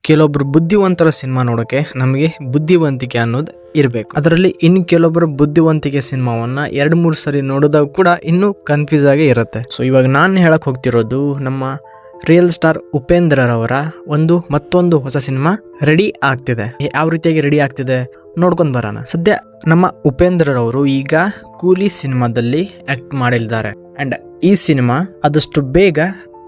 ಕೆಲವೊಬ್ರು ಬುದ್ಧಿವಂತರ ಸಿನಿಮಾ ನೋಡೋಕೆ ನಮಗೆ ಬುದ್ಧಿವಂತಿಕೆ ಅನ್ನೋದು ಇರಬೇಕು. ಅದರಲ್ಲಿ ಇನ್ನು ಕೆಲವೊಬ್ಬರು ಬುದ್ಧಿವಂತಿಕೆ ಸಿನಿಮಾವನ್ನ 2-3 ಸರಿ ನೋಡಿದಾಗ ಕೂಡ ಇನ್ನೂ ಕನ್ಫ್ಯೂಸ್ ಆಗೇ ಇರುತ್ತೆ. ಸೊ ಇವಾಗ ನಾನು ಹೇಳಕ್ ಹೋಗ್ತಿರೋದು ನಮ್ಮ ರಿಯಲ್ ಸ್ಟಾರ್ ಉಪೇಂದ್ರರವರ ಮತ್ತೊಂದು ಹೊಸ ಸಿನಿಮಾ ರೆಡಿ ಆಗ್ತಿದೆ. ಯಾವ ರೀತಿಯಾಗಿ ರೆಡಿ ಆಗ್ತಿದೆ ನೋಡ್ಕೊಂಡ್ ಬರೋಣ. ಸದ್ಯ ನಮ್ಮ ಉಪೇಂದ್ರರವರು ಈಗ ಕೂಲಿ ಸಿನಿಮಾದಲ್ಲಿ ಆಕ್ಟ್ ಮಾಡಿದ್ದಾರೆ ಅಂಡ್ ಈ ಸಿನಿಮಾ ಆದಷ್ಟು ಬೇಗ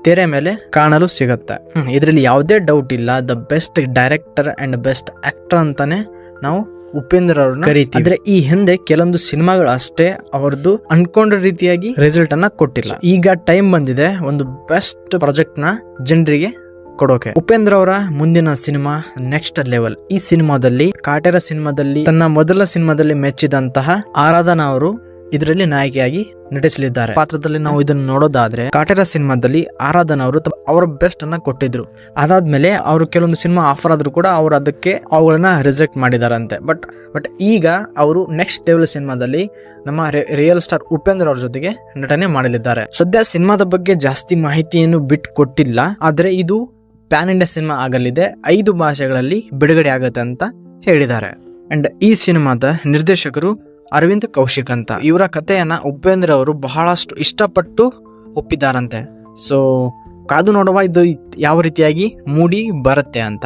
ತೆರೆ ಮೇಲೆ ಕಾಣಲು ಸಿಗುತ್ತೆ. ಇದರಲ್ಲಿ ಯಾವುದೇ ಡೌಟ್ ಇಲ್ಲ, the best director and best actor ಅಂತಾನೆ ನಾವು ಉಪೇಂದ್ರ ಅವ್ರನ್ನ ಕರೀತೀವಿ. ಆದ್ರೆ ಈ ಹಿಂದೆ ಕೆಲವೊಂದು ಸಿನಿಮಾಗಳು ಅಷ್ಟೇ ಅವ್ರದ್ದು ಅನ್ಕೊಂಡ ರೀತಿಯಾಗಿ ರಿಸಲ್ಟ್ ಅನ್ನ ಕೊಟ್ಟಿಲ್ಲ. ಈಗ ಟೈಮ್ ಬಂದಿದೆ ಒಂದು ಬೆಸ್ಟ್ ಪ್ರಾಜೆಕ್ಟ್ ನ ಜನರಿಗೆ ಕೊಡೋಕೆ. ಉಪೇಂದ್ರ ಅವರ ಮುಂದಿನ ಸಿನಿಮಾ ನೆಕ್ಸ್ಟ್ ಲೆವೆಲ್. ಈ ಸಿನಿಮಾದಲ್ಲಿ ಕಾಟೇರ ಸಿನಿಮಾದಲ್ಲಿ ತನ್ನ ಮೊದಲ ಸಿನಿಮಾದಲ್ಲಿ ಮೆಚ್ಚಿದಂತಹ ಆರಾಧನಾ ಅವರು ಇದರಲ್ಲಿ ನಾಯಕಿಯಾಗಿ ನಟಿಸಲಿದ್ದಾರೆ. ಪಾತ್ರದಲ್ಲಿ ನಾವು ಇದನ್ನು ನೋಡೋದಾದ್ರೆ ಕಾಟೇರ ಸಿನಿಮಾದಲ್ಲಿ ಆರಾಧನಾ ಅವರು ಅವರ ಬೆಸ್ಟ್ ಅನ್ನ ಕೊಟ್ಟಿದ್ರು. ಅದಾದ್ಮೇಲೆ ಅವರು ಕೆಲವೊಂದು ಸಿನಿಮಾ ಆಫರ್ ಆದ್ರೂ ಕೂಡ ಅವರು ಅದಕ್ಕೆ ಅವುಗಳನ್ನ ರಿಜೆಕ್ಟ್ ಮಾಡಿದಾರಂತೆ. ಬಟ್ ಈಗ ಅವರು ನೆಕ್ಸ್ಟ್ ಲೆವೆಲ್ ಸಿನಿಮಾದಲ್ಲಿ ನಮ್ಮ ರಿಯಲ್ ಸ್ಟಾರ್ ಉಪೇಂದ್ರ ಅವ್ರ ಜೊತೆಗೆ ನಟನೆ ಮಾಡಲಿದ್ದಾರೆ. ಸದ್ಯ ಸಿನಿಮಾದ ಬಗ್ಗೆ ಜಾಸ್ತಿ ಮಾಹಿತಿಯನ್ನು ಬಿಟ್ಟು ಕೊಟ್ಟಿಲ್ಲ, ಆದ್ರೆ ಇದು ಪ್ಯಾನ್ ಇಂಡಿಯಾ ಸಿನಿಮಾ ಆಗಲಿದೆ, 5 ಭಾಷೆಗಳಲ್ಲಿ ಬಿಡುಗಡೆ ಆಗುತ್ತೆ ಅಂತ ಹೇಳಿದ್ದಾರೆ. ಅಂಡ್ ಈ ಸಿನಿಮಾದ ನಿರ್ದೇಶಕರು ಅರವಿಂದ್ ಕೌಶಿಕ್ ಅಂತ. ಇವರ ಕಥೆಯನ್ನ ಉಪೇಂದ್ರ ಅವರು ಬಹಳಷ್ಟು ಇಷ್ಟಪಟ್ಟು ಒಪ್ಪಿದ್ದಾರಂತೆ. ಸೊ ಕಾದು ನೋಡುವ ಇದು ಯಾವ ರೀತಿಯಾಗಿ ಮೂಡಿ ಬರುತ್ತೆ ಅಂತ.